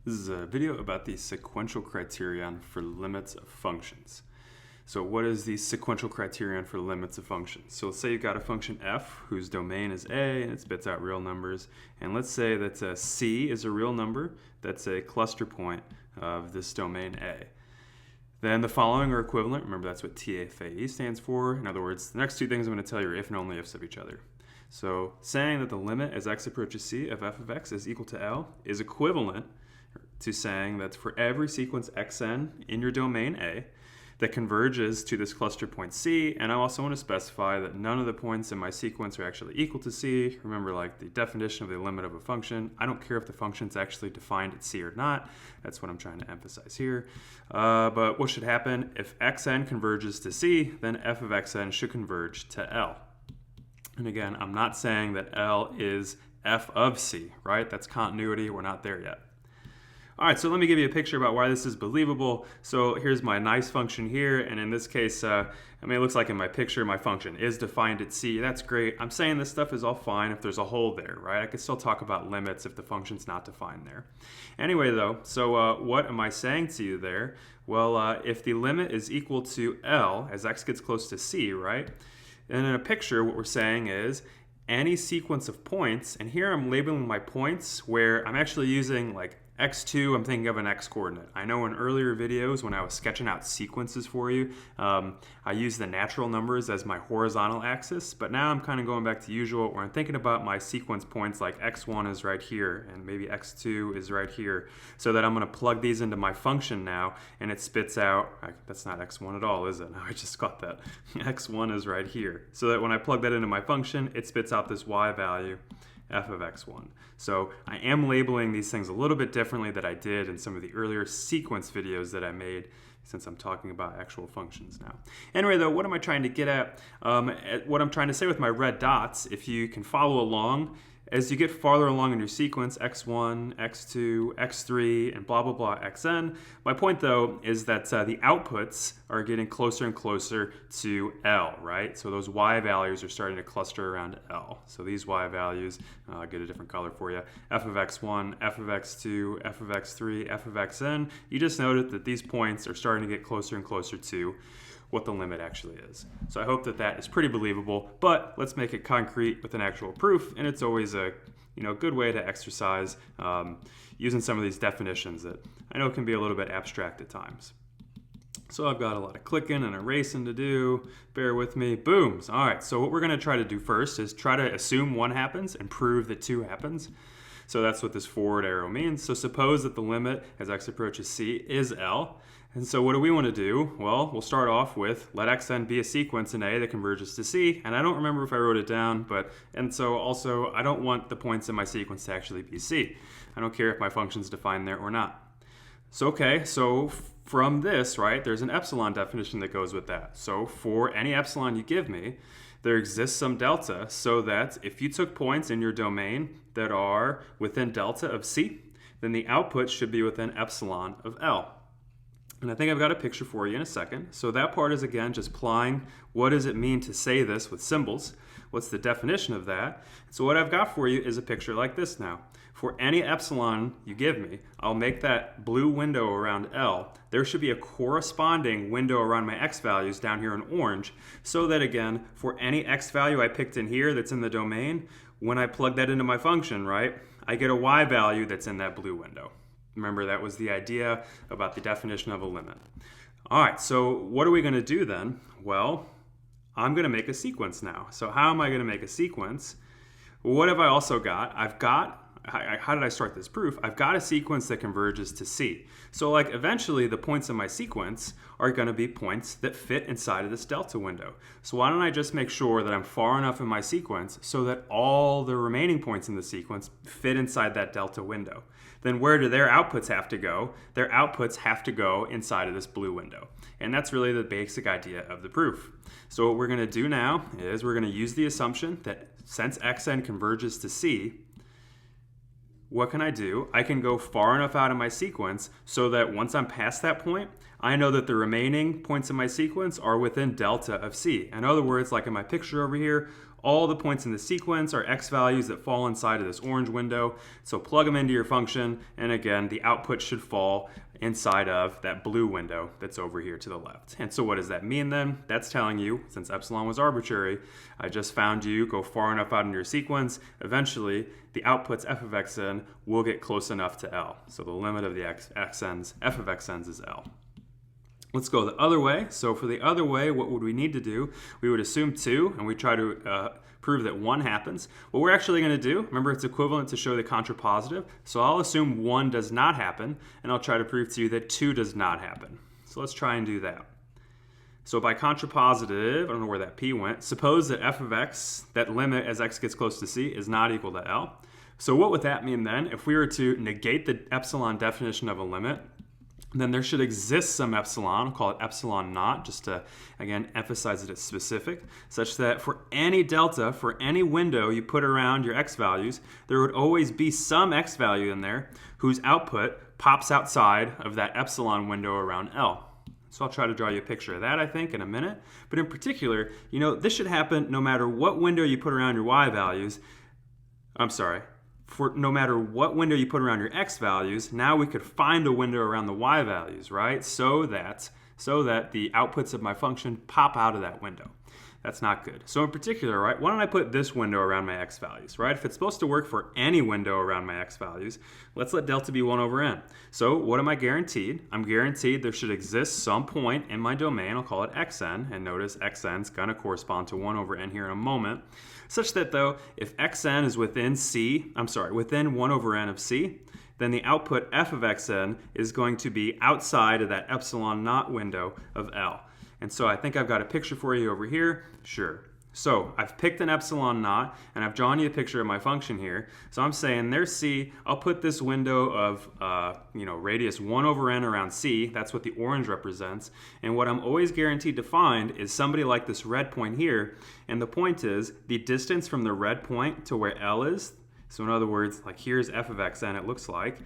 This is a video about the sequential criterion for limits of functions. So what is the sequential criterion for limits of functions? So let's say you've got a function f whose domain is a and it spits out real numbers. And let's say that c is a real number that's a cluster point of this domain a. Then the following are equivalent. Remember, that's what TFAE stands for. In other words, the next two things I'm going to tell you are if and only ifs of each other. So saying that the limit as x approaches c of f of x is equal to L is equivalent to saying that for every sequence xn in your domain A that converges to this cluster point C, and I also want to specify that none of the points in my sequence are actually equal to C. Remember, like the definition of the limit of a function, I don't care if the function's actually defined at C or not. That's what I'm trying to emphasize here. But what should happen? If xn converges to C, then f of xn should converge to L. And again, I'm not saying that L is f of C, right? That's continuity. We're not there yet. All right, so let me give you a picture about why this is believable. So here's my nice function here, and in this case, it looks like in my picture, my function is defined at C. That's great. I'm saying this stuff is all fine if there's a hole there, right? I could still talk about limits if the function's not defined there. Anyway, though, so what am I saying to you there? Well, if the limit is equal to L as x gets close to C, right? And in a picture, what we're saying is any sequence of points, and here I'm labeling my points where I'm actually using like x2, I'm thinking of an x-coordinate. I know in earlier videos when I was sketching out sequences for you, I used the natural numbers as my horizontal axis, but now I'm kind of going back to usual where I'm thinking about my sequence points like x1 is right here and maybe x2 is right here, so that I'm going to plug these into my function now and it spits out, that's not x1 at all, is it? No, I just got that. x1 is right here. So that when I plug that into my function, it spits out this y value, f of x1. So I am labeling these things a little bit differently than I did in some of the earlier sequence videos that I made, since I'm talking about actual functions now. Anyway, though, what am I trying to get at? What I'm trying to say with my red dots, if you can follow along, as you get farther along in your sequence, x1, x2, x3, and blah, blah, blah, xn, my point, though, is that the outputs are getting closer and closer to L, right? So those y values are starting to cluster around L. So these y values, I'll get a different color for you, f of x1, f of x2, f of x3, f of xn. You just noted that these points are starting to get closer and closer to what the limit actually is. So I hope that that is pretty believable, but let's make it concrete with an actual proof, and it's always a good way to exercise using some of these definitions that I know can be a little bit abstract at times. So I've got a lot of clicking and erasing to do. Bear with me. Boom. All right, so what we're going to try to do first is try to assume 1 happens and prove that 2 happens. So that's what this forward arrow means. So suppose that the limit as x approaches C is L. And so what do we want to do? Well, we'll start off with let xn be a sequence in A that converges to C. And I don't remember if I wrote it down, and so also I don't want the points in my sequence to actually be C. I don't care if my function's defined there or not. So okay, so from this, right, there's an epsilon definition that goes with that. So for any epsilon you give me, there exists some delta so that if you took points in your domain that are within delta of C, then the output should be within epsilon of L. And I think I've got a picture for you in a second. So that part is, again, just applying what does it mean to say this with symbols. What's the definition of that? So what I've got for you is a picture like this now. For any epsilon you give me, I'll make that blue window around L. There should be a corresponding window around my x values down here in orange, so that, again, for any x value I picked in here that's in the domain, when I plug that into my function, right, I get a y value that's in that blue window. Remember, that was the idea about the definition of a limit. All right, so what are we going to do then? Well, I'm going to make a sequence now. So how am I going to make a sequence? What have I also got? How did I start this proof? I've got a sequence that converges to C. So like eventually the points in my sequence are going to be points that fit inside of this delta window. So why don't I just make sure that I'm far enough in my sequence so that all the remaining points in the sequence fit inside that delta window. Then where do their outputs have to go? Their outputs have to go inside of this blue window. And that's really the basic idea of the proof. So what we're going to do now is we're going to use the assumption that since xn converges to C, what can I do? I can go far enough out of my sequence so that once I'm past that point, I know that the remaining points in my sequence are within delta of C. In other words, like in my picture over here, all the points in the sequence are x values that fall inside of this orange window. So plug them into your function, and again, the output should fall inside of that blue window that's over here to the left. And so what does that mean then? That's telling you, since epsilon was arbitrary, I just found you go far enough out in your sequence, eventually the outputs f of xn will get close enough to L. So the limit of the xn's, f of xn's is L. Let's go the other way. So for the other way, what would we need to do? We would assume 2, and we try to prove that 1 happens. What we're actually going to do, remember it's equivalent to show the contrapositive, so I'll assume 1 does not happen, and I'll try to prove to you that 2 does not happen. So let's try and do that. So by contrapositive, I don't know where that p went, suppose that f of x, that limit as x gets close to c, is not equal to L. So what would that mean then? If we were to negate the epsilon definition of a limit, then there should exist some epsilon, I'll call it epsilon naught, just to, again, emphasize that it's specific, such that for any delta, for any window you put around your x values, there would always be some x value in there whose output pops outside of that epsilon window around L. So I'll try to draw you a picture of that, I think, in a minute. But in particular, you know, this should happen no matter what window you put around your y values. For no matter what window you put around your x values, now we could find a window around the y values, right? So that the outputs of my function pop out of that window. That's not good. So in particular, right, why don't I put this window around my x values, right? If it's supposed to work for any window around my x values, let's let delta be 1 over n. So what am I guaranteed? I'm guaranteed there should exist some point in my domain, I'll call it xn, and notice xn is going to correspond to 1 over n here in a moment, such that though, if xn is within within 1 over n of c, then the output f of xn is going to be outside of that epsilon naught window of L. And so I think I've got a picture for you over here. Sure. So I've picked an epsilon naught, and I've drawn you a picture of my function here. So I'm saying there's C. I'll put this window of radius 1 over n around C. That's what the orange represents. And what I'm always guaranteed to find is somebody like this red point here. And the point is the distance from the red point to where L is. So in other words, like here's f of xn, it looks like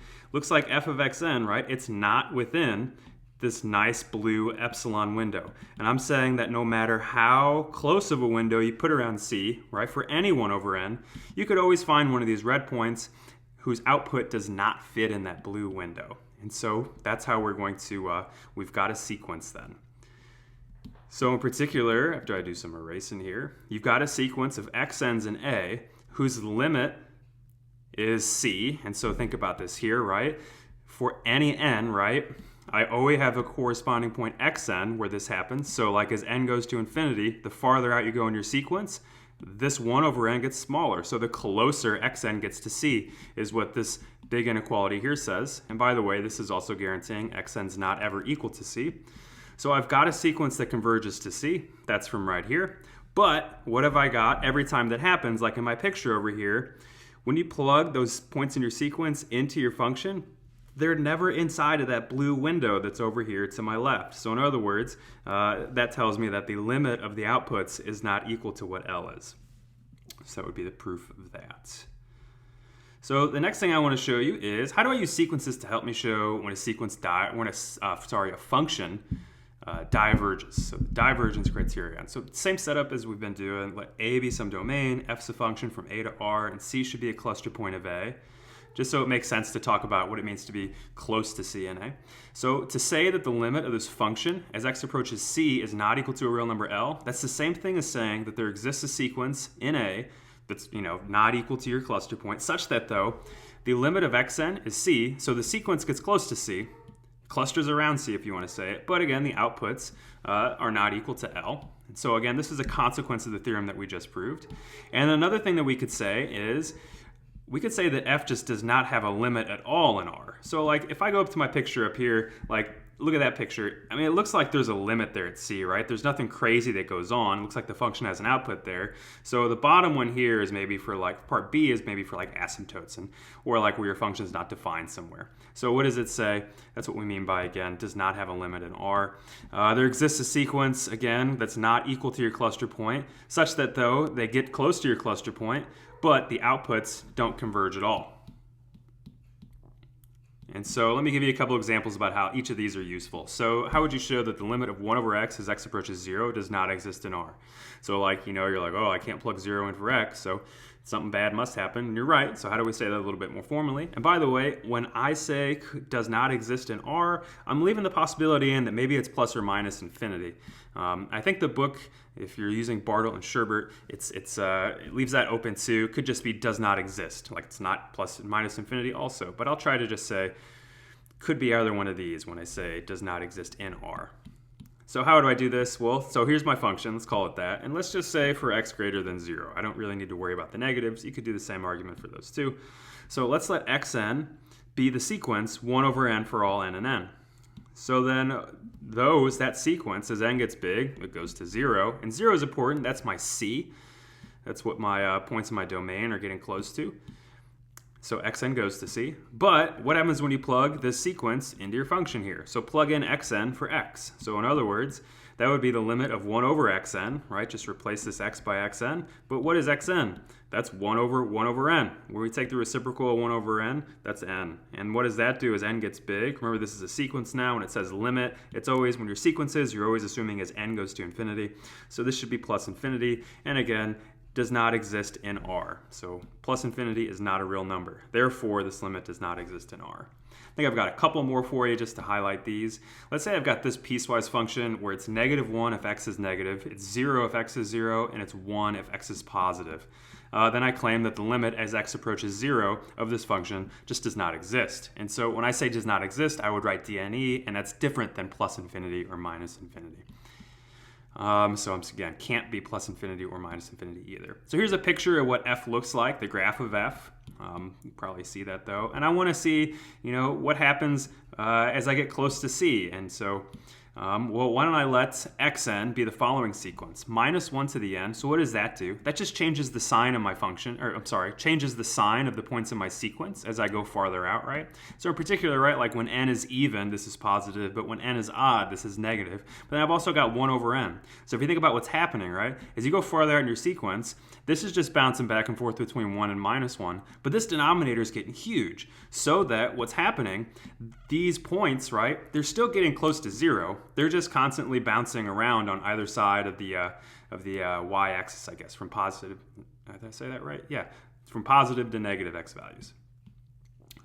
f of xn, right? It's not within this nice blue epsilon window. And I'm saying that no matter how close of a window you put around C, right, for any 1 over n, you could always find one of these red points whose output does not fit in that blue window. And so that's how we're going to, we've got a sequence then. So in particular, after I do some erasing here, you've got a sequence of xn's in A whose limit is C. And so think about this here, right? For any n, right, I always have a corresponding point xn where this happens. So like as n goes to infinity, the farther out you go in your sequence, this 1 over n gets smaller. So the closer xn gets to C is what this big inequality here says. And by the way, this is also guaranteeing xn's not ever equal to C. So I've got a sequence that converges to C. That's from right here. But what have I got every time that happens, like in my picture over here? When you plug those points in your sequence into your function, they're never inside of that blue window that's over here to my left. So in other words, that tells me that the limit of the outputs is not equal to what L is. So that would be the proof of that. So the next thing I want to show you is how do I use sequences to help me show when a function diverges. So the divergence criterion. So same setup as we've been doing. Let A be some domain, F's a function from A to R, and C should be a cluster point of A. Just so it makes sense to talk about what it means to be close to C in A. So to say that the limit of this function as x approaches C is not equal to a real number L, that's the same thing as saying that there exists a sequence in A that's not equal to your cluster point, such that though the limit of xn is C, so the sequence gets close to C, clusters around C if you want to say it, but again the outputs are not equal to L. And so again, this is a consequence of the theorem that we just proved. And another thing that we could say is we could say that F just does not have a limit at all in R. So like if I go up to my picture up here, like look at that picture. I mean, it looks like there's a limit there at C, right? There's nothing crazy that goes on. It looks like the function has an output there. So the bottom one here is maybe for like, part B is maybe for like asymptotes, or like where your function is not defined somewhere. So what does it say? That's what we mean by, again, does not have a limit in R. There exists a sequence, again, that's not equal to your cluster point, such that though they get close to your cluster point, but the outputs don't converge at all. And so let me give you a couple examples about how each of these are useful. So how would you show that the limit of 1 over x as x approaches 0 does not exist in R? So like, you're like, oh, I can't plug 0 in for x, so something bad must happen. And you're right. So how do we say that a little bit more formally? And by the way, when I say does not exist in R, I'm leaving the possibility in that maybe it's plus or minus infinity. I think the book, if you're using Bartle and Sherbert, it leaves that open too. Could just be does not exist, like it's not plus and minus infinity also. But I'll try to just say could be either one of these when I say does not exist in R. So how do I do this? Well, so here's my function, let's call it that. And let's just say for x greater than 0. I don't really need to worry about the negatives. You could do the same argument for those too. So let's let xn be the sequence 1 over n for all n and n. So then that sequence, as n gets big, it goes to 0. And 0 is important, that's my c. That's what my points in my domain are getting close to. So xn goes to c. But what happens when you plug this sequence into your function here? So plug in xn for x. So in other words, that would be the limit of 1 over xn, right? Just replace this x by xn. But what is xn? That's 1 over n. Where we take the reciprocal of 1 over n, that's n. And what does that do as n gets big? Remember, this is a sequence now. When it says limit, it's always, when your sequences, you're always assuming as n goes to infinity. So this should be plus infinity. And again, does not exist in R. So plus infinity is not a real number. Therefore, this limit does not exist in R. I think I've got a couple more for you just to highlight these. Let's say I've got this piecewise function where it's -1 if x is negative, it's 0 if x is 0, and it's 1 if x is positive. Then I claim that the limit as x approaches 0 of this function just does not exist. And so when I say does not exist, I would write dne, and that's different than plus infinity or minus infinity. So again, can't be plus infinity or minus infinity either. So here's a picture of what f looks like, the graph of f. You probably see that though. And I want to see, what happens as I get close to c. And so, well, why don't I let xn be the following sequence? -1 to the n. So what does that do? That just changes the sign of my function, or I'm sorry, changes the sign of the points in my sequence as I go farther out, right? So in particular, right, like when n is even, this is positive, but when n is odd, this is negative. But then I've also got 1 over n. So if you think about what's happening, right, as you go farther out in your sequence, this is just bouncing back and forth between 1 and -1, but this denominator is getting huge. So that what's happening, these points, right, they're still getting close to 0. They're just constantly bouncing around on either side of the y-axis, I guess, from positive. Did I say that right? Yeah, from positive to negative x values.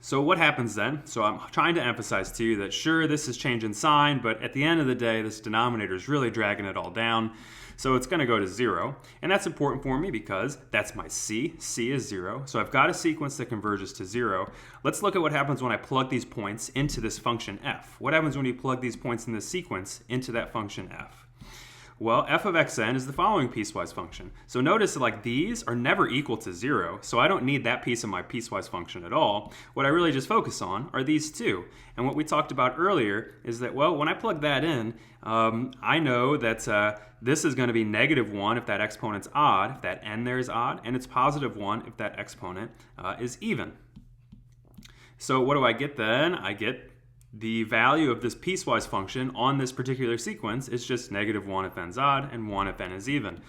So what happens then? So I'm trying to emphasize to you that sure, this is changing sign, but at the end of the day, this denominator is really dragging it all down. So it's going to go to 0. And that's important for me because that's my c. c is 0. So I've got a sequence that converges to 0. Let's look at what happens when I plug these points into this function f. What happens when you plug these points in this sequence into that function f? Well, f of xn is the following piecewise function. So notice that like these are never equal to 0, so I don't need that piece of my piecewise function at all. What I really just focus on are these two. And what we talked about earlier is that, well, when I plug that in, I know that this is going to be -1 if that exponent's odd, if that n there is odd, and it's +1 if that exponent is even. So what do I get then? I get the value of this piecewise function on this particular sequence is just -1 if n's odd and 1 if n is even.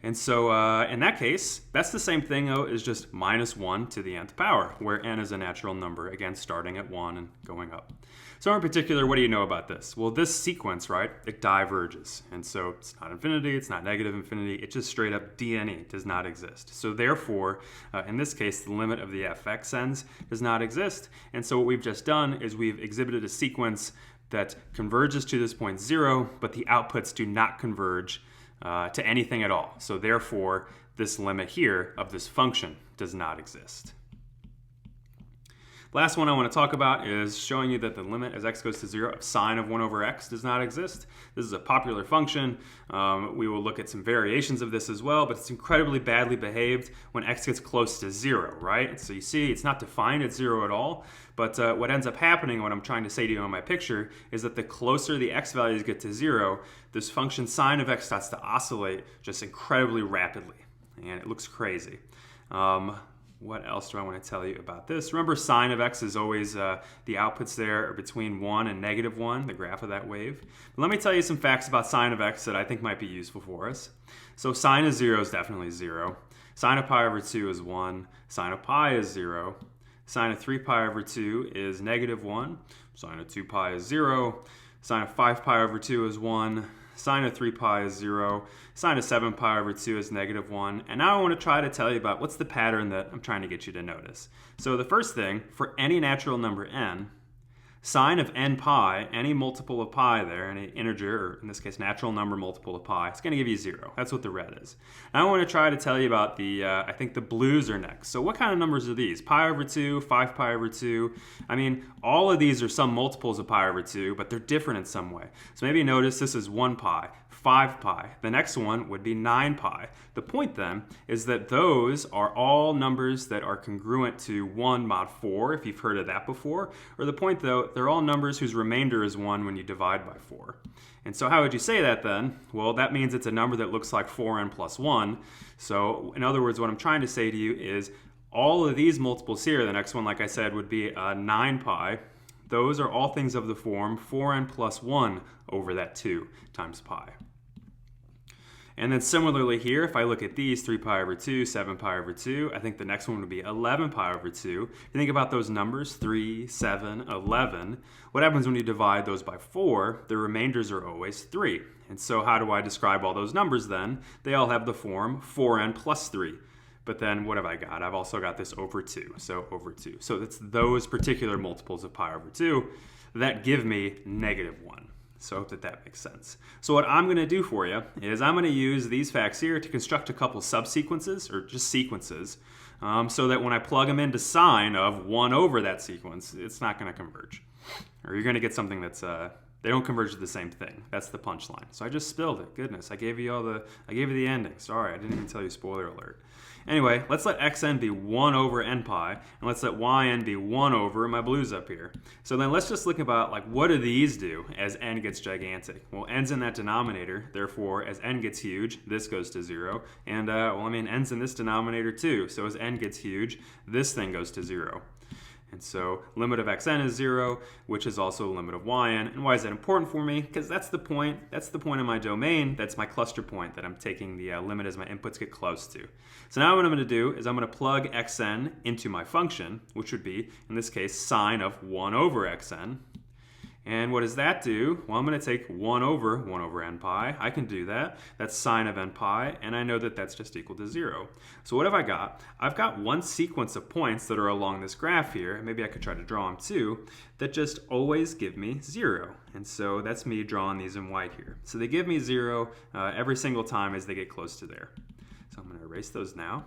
And so in that case, that's the same thing though as just -1 to the nth power, where n is a natural number, again starting at 1 and going up. So in particular, what do you know about this? Well, this sequence, right, it diverges. And so it's not infinity, it's not negative infinity, it just straight up dne, does not exist. So therefore, in this case, the limit of the fxn's does not exist. And so what we've just done is we've exhibited a sequence that converges to this point 0, but the outputs do not converge to anything at all. So therefore, this limit here of this function does not exist. Last one I want to talk about is showing you that the limit as x goes to 0 of sine of 1 over x does not exist. This is a popular function. We will look at some variations of this as well, but it's incredibly badly behaved when x gets close to 0, right? So you see it's not defined at 0 at all, but what ends up happening, what I'm trying to say to you on my picture, is that the closer the x values get to 0, this function sine of x starts to oscillate just incredibly rapidly, and it looks crazy. What else do I want to tell you about this? Remember, sine of x is always, the outputs there are between 1 and -1, the graph of that wave. But let me tell you some facts about sine of x that I think might be useful for us. So sine of 0 is definitely 0. Sine of pi over 2 is 1. Sine of pi is 0. Sine of 3 pi over 2 is negative 1. Sine of 2 pi is 0. Sine of 5 pi over 2 is 1. Sine of 3 pi is 0. Sine of 7 pi over 2 is negative 1. And now I want to try to tell you about what's the pattern that I'm trying to get you to notice. So the first thing, for any natural number n, sine of n pi, any multiple of pi there, any integer, or in this case natural number multiple of pi, it's going to give you 0. That's what the red is. Now I want to try to tell you about the, I think the blues are next. So what kind of numbers are these? Pi over 2, 5 pi over 2. I mean, all of these are some multiples of pi over 2, but they're different in some way. So maybe notice this is 1 pi, 5 pi. The next one would be 9 pi. The point then is that those are all numbers that are congruent to 1 mod 4, if you've heard of that before. Or the point though, they're all numbers whose remainder is 1 when you divide by 4. And so how would you say that then? Well, that means it's a number that looks like 4n plus 1. So in other words, what I'm trying to say to you is all of these multiples here, the next one, like I said, would be 9 pi. Those are all things of the form 4n plus 1 over that 2 times pi. And then similarly here, if I look at these, 3 pi over 2, 7 pi over 2, I think the next one would be 11 pi over 2. If you think about those numbers, 3, 7, 11, what happens when you divide those by 4? The remainders are always 3. And so how do I describe all those numbers then? They all have the form 4n plus 3. But then what have I got? I've also got this over 2, so over 2. So it's those particular multiples of pi over 2 that give me negative 1. So I hope that that makes sense. So what I'm going to do for you is I'm going to use these facts here to construct a couple subsequences, or just sequences, so that when I plug them into sine of 1 over that sequence, it's not going to converge. Or you're going to get something that's, they don't converge to the same thing. That's the punchline. So I just spilled it. Goodness, I gave you the ending. Sorry, I didn't even tell you, spoiler alert. Anyway, let's let xn be 1 over n pi, and let's let yn be 1 over my blues up here. So then let's just look about, like, what do these do as n gets gigantic? Well, n's in that denominator, therefore, as n gets huge, this goes to 0. And, well, I mean, n's in this denominator too, so as n gets huge, this thing goes to 0. And so limit of xn is 0, which is also the limit of yn. And why is that important for me? Because that's the point in my domain, that's my cluster point that I'm taking the limit as my inputs get close to. So now what I'm going to do is I'm going to plug xn into my function, which would be, in this case, sine of 1 over xn. And what does that do? Well, I'm going to take 1 over n pi. I can do that. That's sine of n pi, and I know that that's just equal to 0. So what have I got? I've got one sequence of points that are along this graph here. Maybe I could try to draw them too, that just always give me 0. And so that's me drawing these in white here. So they give me 0 every single time as they get close to there. So I'm going to erase those now.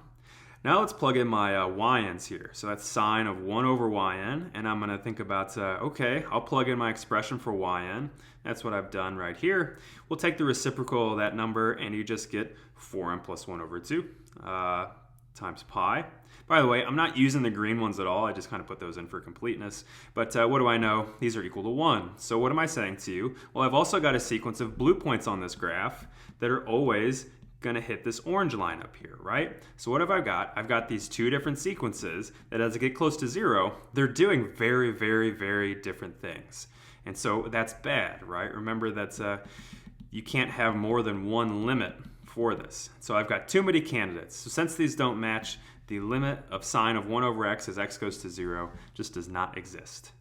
Now let's plug in my yns here. So that's sine of 1 over yn, and I'm going to think about, okay, I'll plug in my expression for yn. That's what I've done right here. We'll take the reciprocal of that number, and you just get 4n plus 1 over 2 times pi. By the way, I'm not using the green ones at all. I just kind of put those in for completeness. But what do I know? These are equal to 1. So what am I saying to you? Well, I've also got a sequence of blue points on this graph that are always going to hit this orange line up here, right? So what have I got? I've got these two different sequences that as I get close to 0, they're doing very, very, very different things. And so that's bad, right? Remember that's you can't have more than one limit for this. So I've got too many candidates. So since these don't match, the limit of sine of 1 over x as x goes to 0 just does not exist.